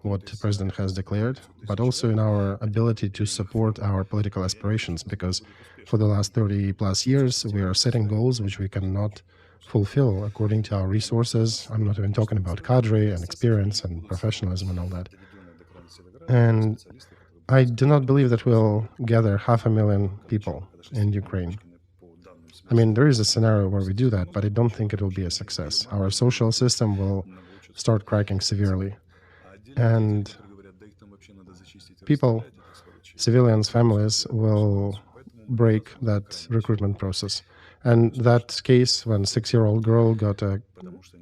what the president has declared, but also in our ability to support our political aspirations, because for the last 30 plus years, we are setting goals which we cannot fulfill according to our resources. I'm not even talking about cadre and experience and professionalism and all that. And I do not believe that we'll gather 500,000 people in Ukraine. I mean, there is a scenario where we do that, but I don't think it will be a success. Our social system will start cracking severely. And people, civilians, families will break that recruitment process. And that case when 6-year-old girl got a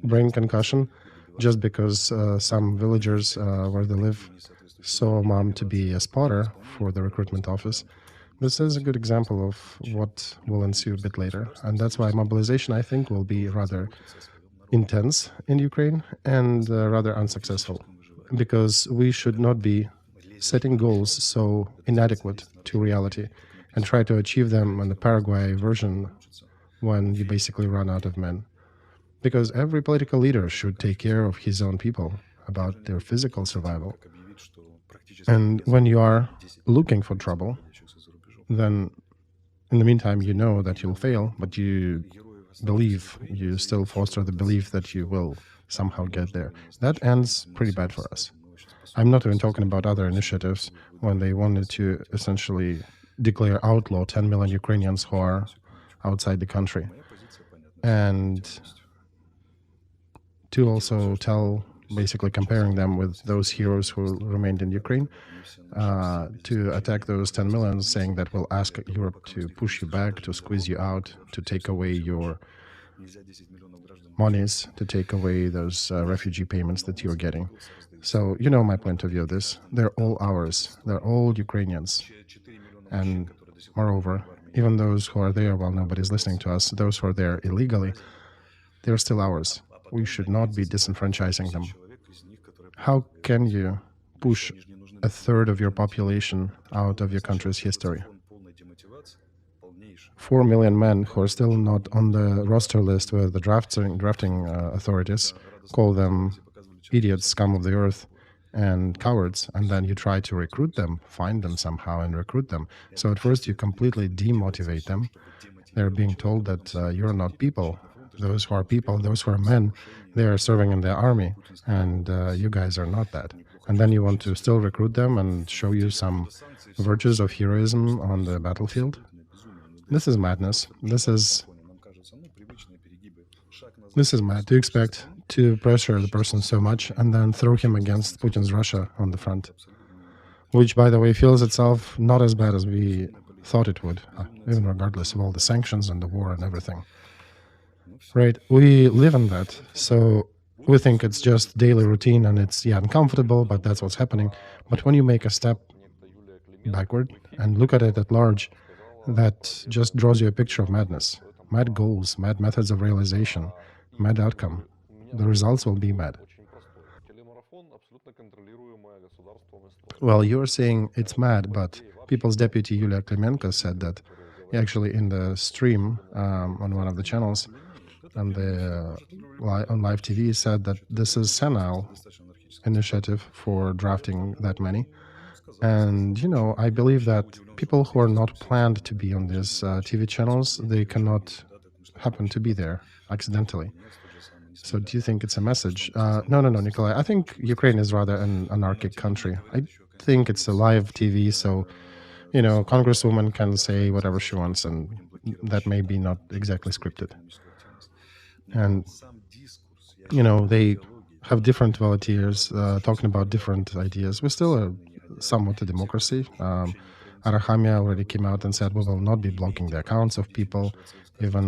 brain concussion just because some villagers where they live saw mom to be a spotter for the recruitment office. This is a good example of what will ensue a bit later. And that's why mobilization, I think, will be rather intense in Ukraine and rather unsuccessful, because we should not be setting goals so inadequate to reality and try to achieve them in the Paraguay version when you basically run out of men. Because every political leader should take care of his own people, about their physical survival. And when you are looking for trouble, then in the meantime, you know that you'll fail, but you believe, you still foster the belief that you will somehow get there. That ends pretty bad for us. I'm not even talking about other initiatives when they wanted to essentially declare outlaw 10 million Ukrainians who are outside the country. And to also tell, basically comparing them with those heroes who remained in Ukraine, to attack those 10 million, saying that we'll ask Europe to push you back, to squeeze you out, to take away your monies, to take away those refugee payments that you're getting. So you know my point of view of this. They're all ours. They're all Ukrainians. And moreover, even those who are there while nobody's listening to us, those who are there illegally, they're still ours. We should not be disenfranchising them. How can you push a third of your population out of your country's history? 4 million men who are still not on the roster list where the drafting authorities call them idiots, scum of the earth, and cowards, and then you try to recruit them, find them somehow and recruit them. So at first you completely demotivate them. They're being told that you're not people. Those who are people, those who are men, they are serving in the army, and you guys are not that. And then you want to still recruit them and show you some virtues of heroism on the battlefield. This is madness. This is mad to expect to pressure the person so much and then throw him against Putin's Russia on the front, which, by the way, feels itself not as bad as we thought it would, even regardless of all the sanctions and the war and everything. Right? We live in that, so we think it's just daily routine and it's, uncomfortable, but that's what's happening. But when you make a step backward and look at it at large, that just draws you a picture of madness. Mad goals, mad methods of realization, mad outcome. The results will be mad. Well, you're saying it's mad, but People's Deputy Yulia Klemenko said that actually in the stream on one of the channels on live TV said that this is senile initiative for drafting that many. And, I believe that people who are not planned to be on these TV channels, they cannot happen to be there accidentally. So do you think it's a message? No, Nikolay. I think Ukraine is rather an anarchic country. I think it's a live TV, so, Congresswoman can say whatever she wants, and that may be not exactly scripted. And, they have different volunteers talking about different ideas. We're still somewhat a democracy. Arahami already came out and said we will not be blocking the accounts of people. Even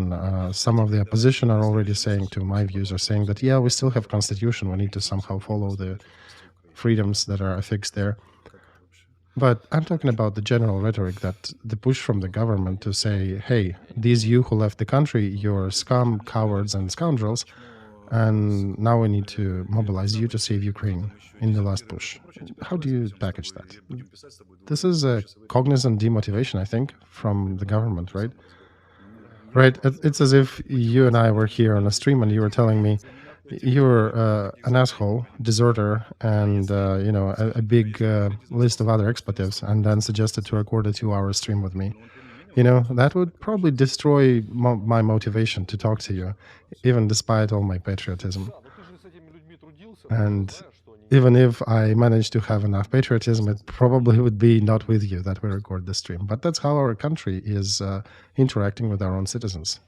some of the opposition are already saying, to my views, are saying that, we still have constitution. We need to somehow follow the freedoms that are affixed there. But I'm talking about the general rhetoric, that the push from the government to say, hey, these you who left the country, you're scum, cowards, and scoundrels, and now we need to mobilize you to save Ukraine in the last push. How do you package that? This is a cognizant demotivation, I think, from the government, right? Right. It's as if you and I were here on a stream and you were telling me, you're an asshole, deserter, and a big list of other expletives, and then suggested to record a 2-hour stream with me. That would probably destroy my motivation to talk to you, even despite all my patriotism. And even if I managed to have enough patriotism, it probably would be not with you that we record the stream. But that's how our country is interacting with our own citizens.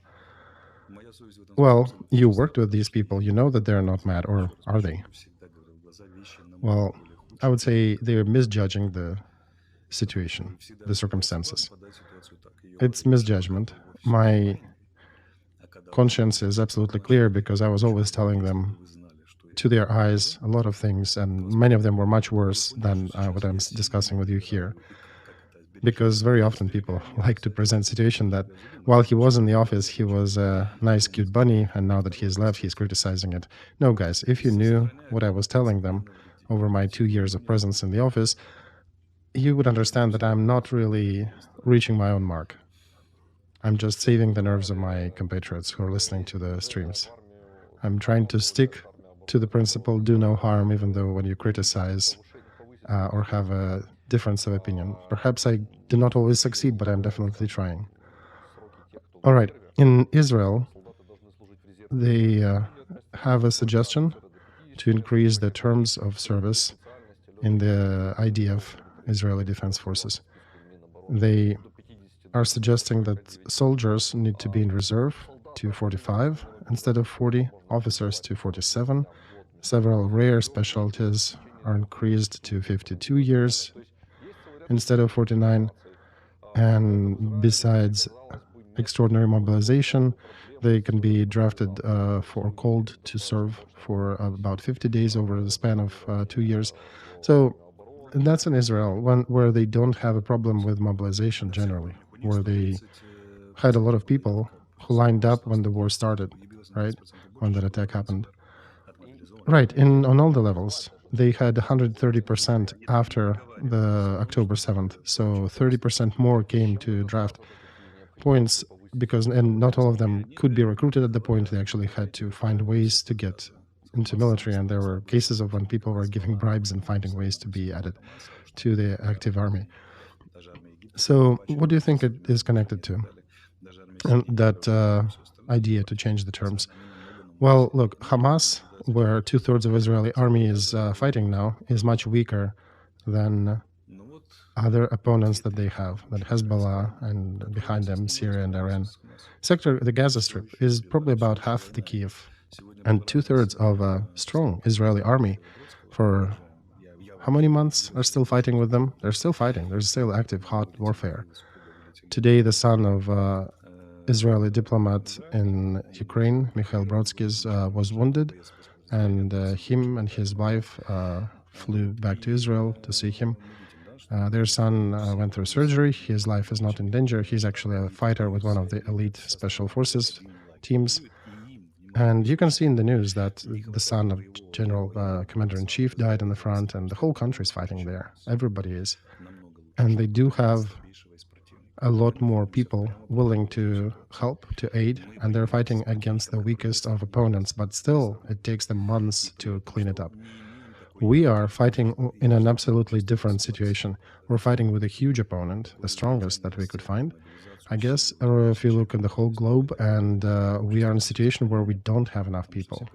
Well, you worked with these people. You know that they're not mad, or are they? Well, I would say they're misjudging the situation, the circumstances. It's misjudgment. My conscience is absolutely clear because I was always telling them to their eyes a lot of things, and many of them were much worse than what I'm discussing with you here. Because very often people like to present situation that while he was in the office, he was a nice, cute bunny, and now that he's left, he's criticizing it. No, guys, if you knew what I was telling them over my 2 years of presence in the office, you would understand that I'm not really reaching my own mark. I'm just saving the nerves of my compatriots who are listening to the streams. I'm trying to stick to the principle, do no harm, even though when you criticize or have a difference of opinion. Perhaps I do not always succeed, but I'm definitely trying. All right. In Israel, they have a suggestion to increase the terms of service in the IDF, Israeli Defense Forces. They are suggesting that soldiers need to be in reserve to 45 instead of 40, officers to 47. Several rare specialties are increased to 52 years instead of 49. And besides extraordinary mobilization, they can be drafted or called to serve for about 50 days over the span of 2 years. So that's in Israel, where they don't have a problem with mobilization generally, where they had a lot of people who lined up when the war started, right? When that attack happened. Right, on all the levels. They had 130% after the October 7th. So 30% more came to draft points and not all of them could be recruited at the point. They actually had to find ways to get into military. And there were cases of when people were giving bribes and finding ways to be added to the active army. So what do you think it is connected to? And that idea to change the terms? Well, look, Hamas, where 2/3 of Israeli army is fighting now, is much weaker than other opponents that they have, that Hezbollah and behind them Syria and Iran. The Gaza Strip is probably about half the Kiev, and 2/3 of a strong Israeli army for how many months are still fighting with them? They're still fighting. There's still active hot warfare. Today, the son of Israeli diplomat in Ukraine, Mikhail Brodsky's, was wounded, and him and his wife flew back to Israel to see him. Their son went through surgery. His life is not in danger. He's actually a fighter with one of the elite special forces teams. And you can see in the news that the son of General Commander-in-Chief died in the front, and the whole country is fighting there. Everybody is. And they do have a lot more people willing to help, to aid, and they're fighting against the weakest of opponents, but still, it takes them months to clean it up. We are fighting in an absolutely different situation. We're fighting with a huge opponent, the strongest that we could find, I guess, or if you look at the whole globe, and we are in a situation where we don't have enough people.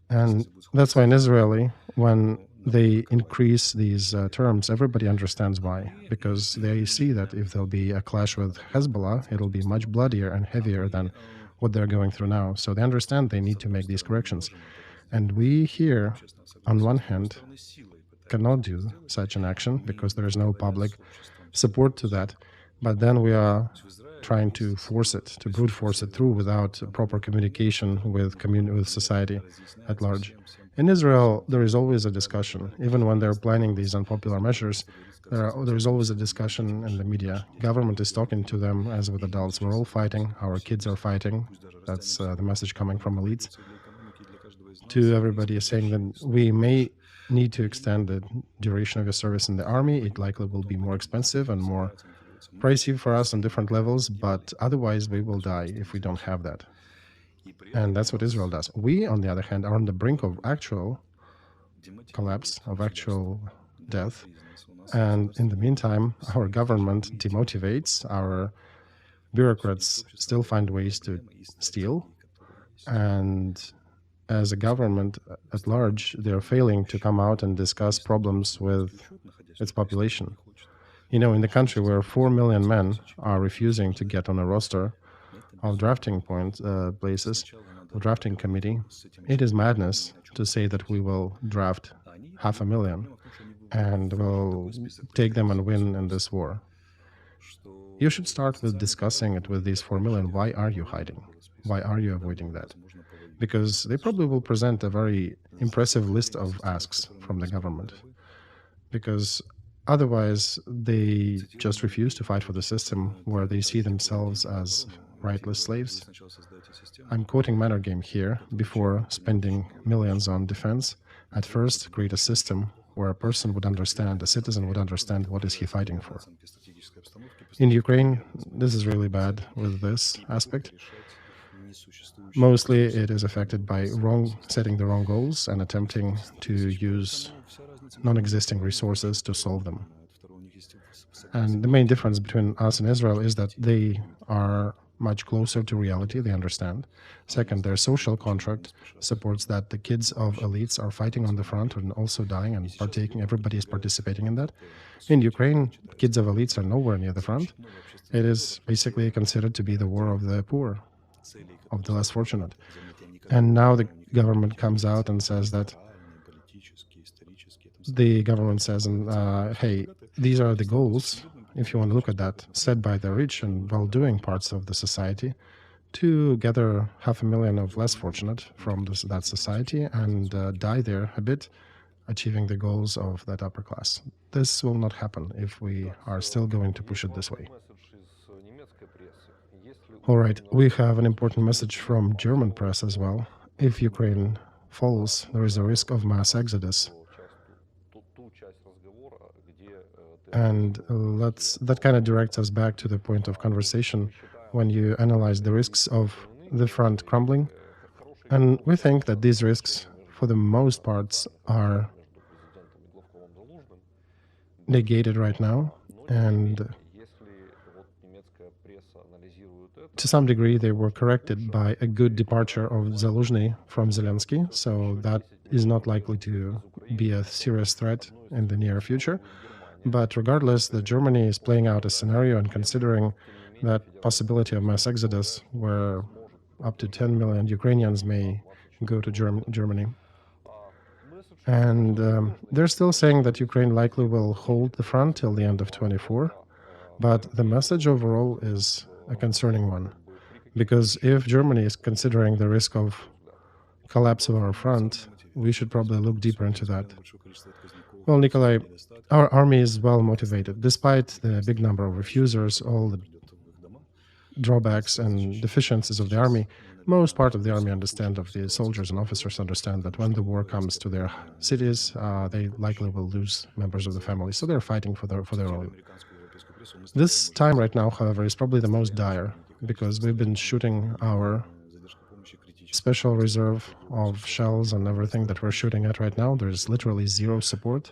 And that's why in Israeli, when they increase these terms, everybody understands why, because they see that if there'll be a clash with Hezbollah, it'll be much bloodier and heavier than what they're going through now. So they understand they need to make these corrections. And we here, on one hand, cannot do such an action because there is no public support to that. But then we are trying to force it, to brute force it through without proper communication with society at large. In Israel, there is always a discussion. Even when they're planning these unpopular measures, there is always a discussion in the media. Government is talking to them as with adults. We're all fighting. Our kids are fighting. That's the message coming from elites. To everybody is saying that we may need to extend the duration of your service in the army. It likely will be more expensive and more pricey for us on different levels, but otherwise we will die if we don't have that. And that's what Israel does. We, on the other hand, are on the brink of actual collapse, of actual death. And in the meantime, our government demotivates, our bureaucrats still find ways to steal. And as a government at large, they're failing to come out and discuss problems with its population. In the country where 4 million men are refusing to get on a roster of drafting places, or drafting committee, it is madness to say that we will draft 500,000 and will take them and win in this war. You should start with discussing it with these 4 million. Why are you hiding? Why are you avoiding that? Because they probably will present a very impressive list of asks from the government. Because otherwise, they just refuse to fight for the system where they see themselves as rightless slaves. I'm quoting Mannergame here. Before spending millions on defense, at first create a system where a person would understand, a citizen would understand what is he fighting for. In Ukraine, this is really bad with this aspect. Mostly it is affected by setting the wrong goals and attempting to use non-existing resources to solve them. And the main difference between us and Israel is that they are much closer to reality, they understand. Second, their social contract supports that the kids of elites are fighting on the front and also dying and partaking. Everybody is participating in that. In Ukraine, kids of elites are nowhere near the front. It is basically considered to be the war of the poor, of the less fortunate. And now the government comes out and says that hey, these are the goals, if you want to look at that, set by the rich and well-doing parts of the society to gather 500,000 of less fortunate from that society and die there a bit, achieving the goals of that upper class. This will not happen if we are still going to push it this way. All right, we have an important message from German press as well. If Ukraine falls, there is a risk of mass exodus. And that kind of directs us back to the point of conversation when you analyze the risks of the front crumbling. And we think that these risks, for the most parts, are negated right now. And to some degree, they were corrected by a good departure of Zaluzhny from Zelensky. So that is not likely to be a serious threat in the near future. But regardless, that Germany is playing out a scenario and considering that possibility of mass exodus where up to 10 million Ukrainians may go to Germany. And they're still saying that Ukraine likely will hold the front till the end of 24. But the message overall is a concerning one. Because if Germany is considering the risk of collapse of our front, we should probably look deeper into that. Well, Nikolay, our army is well motivated. Despite the big number of refusers, all the drawbacks and deficiencies of the army, most part of the army understand, of the soldiers and officers understand that when the war comes to their cities, they likely will lose members of the family. So they're fighting for their own. This time right now, however, is probably the most dire because we've been shooting our special reserve of shells and everything that we're shooting at right now. There's literally zero support.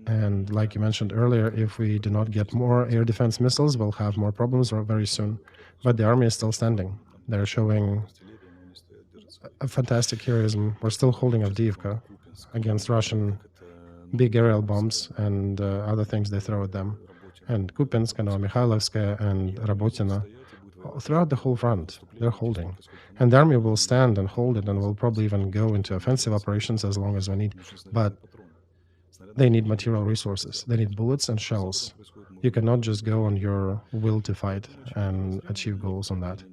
And like you mentioned earlier, if we do not get more air defense missiles, we'll have more problems very soon. But the army is still standing. They're showing a fantastic heroism. We're still holding Avdiivka against Russian big aerial bombs and other things they throw at them. And Kupinsk, Novomikhailivsk, and Rabotina, throughout the whole front, they're holding. And the army will stand and hold it and will probably even go into offensive operations as long as we need. But they need material resources. They need bullets and shells. You cannot just go on your will to fight and achieve goals on that.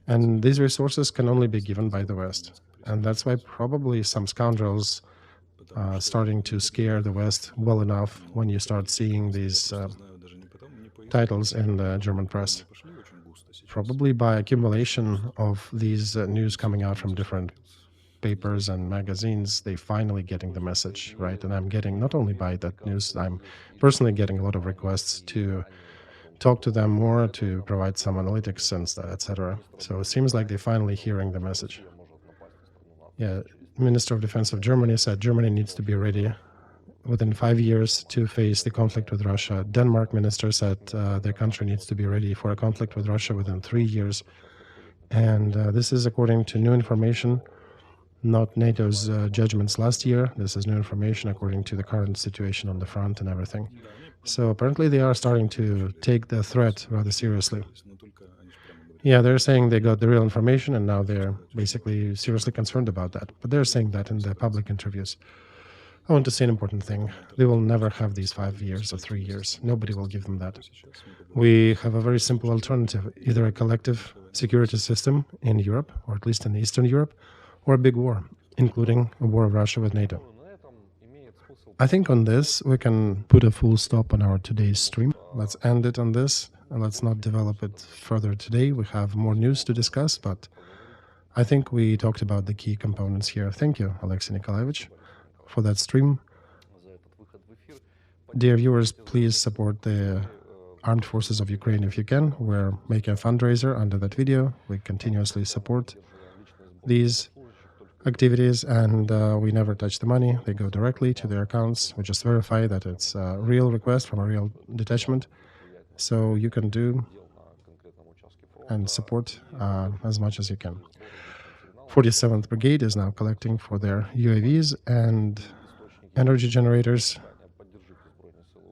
And these resources can only be given by the West. And that's why probably some scoundrels starting to scare the West well enough when you start seeing these titles in the German press. Probably by accumulation of these news coming out from different papers and magazines, they finally getting the message, right? And I'm getting, not only by that news, I'm personally getting a lot of requests to talk to them more, to provide some analytics and etc. So it seems like they're finally hearing the message. Yeah, Minister of Defense of Germany said Germany needs to be ready within 5 years to face the conflict with Russia. Denmark minister said their country needs to be ready for a conflict with Russia within 3 years. And this is according to new information, not NATO's judgments last year. This is new information according to the current situation on the front and everything. So apparently they are starting to take the threat rather seriously. Yeah, they're saying they got the real information and now they're basically seriously concerned about that. But they're saying that in the public interviews. I want to say an important thing. They will never have these 5 years or 3 years. Nobody will give them that. We have a very simple alternative, either a collective security system in Europe, or at least in Eastern Europe, or a big war, including a war of Russia with NATO. I think on this, we can put a full stop on our today's stream. Let's end it on this, and let's not develop it further today. We have more news to discuss, but I think we talked about the key components here. Thank you, Alexei Nikolaevich, for that stream. Dear viewers, please support the Armed Forces of Ukraine if you can. We're making a fundraiser under that video. We continuously support these activities, and we never touch the money. They go directly to their accounts. We just verify that it's a real request from a real detachment. So you can do and support as much as you can. 47th Brigade is now collecting for their UAVs and energy generators.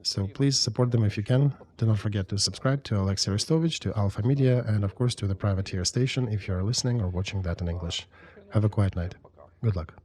So please support them if you can. Do not forget to subscribe to Alexei Arestovych, to Alpha Media, and of course to the privateer station if you are listening or watching that in English. Have a quiet night. Good luck.